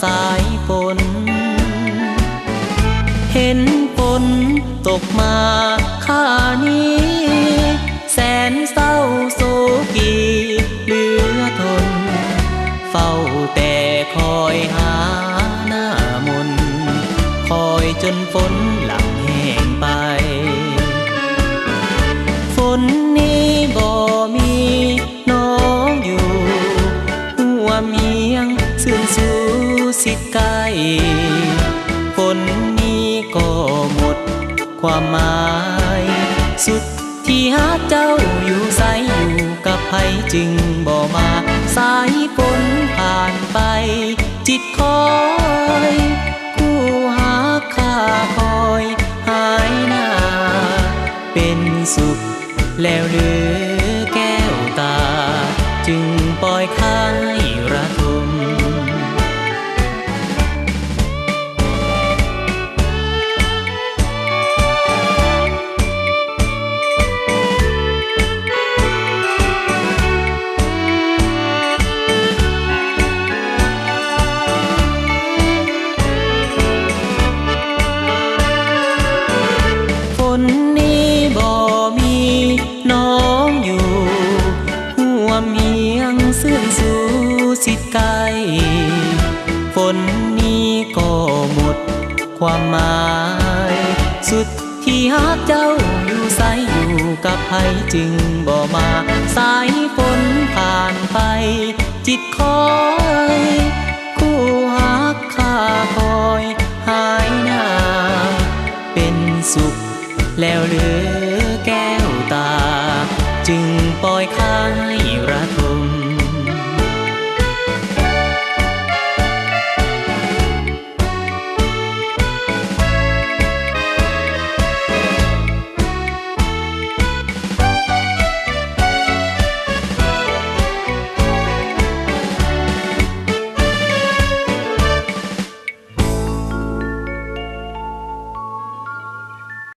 สายฝนเห็นฝนตกมาข้านี้แสนเศร้าโศกีเหลือทนเฝ้าแต่คอยหาหน้ามนคอยจนฝนหลับแห้งไปฝนนี้บ่มีน้องอยู่หัวเมียงซื่นสู่สิไกลฝนนี้ก็หมดความหมายสุดที่หาเจ้าอยู่ใสอยู่กับไผจึงบ่มาสายฝนผ่านไปจิตคอยผู้หาข้าคอยหายหน้าเป็นสุขแล้วเหลือแก้วตาจึงปล่อยคายระทมฝนนี้บ่มีน้องอยู่หัวเมียงซื่นสู่สิไกลฝนนี้ก็หมดความหมายสุดที่หาเจ้าอยู่ใสอยู่กับไผจึงบ่มาสายฝนผ่านไปจิตคอยคู่หักข้าคอยหายหน้าเป็นสุขแล้วเหลือแก้วตาจึงปล่อยคาย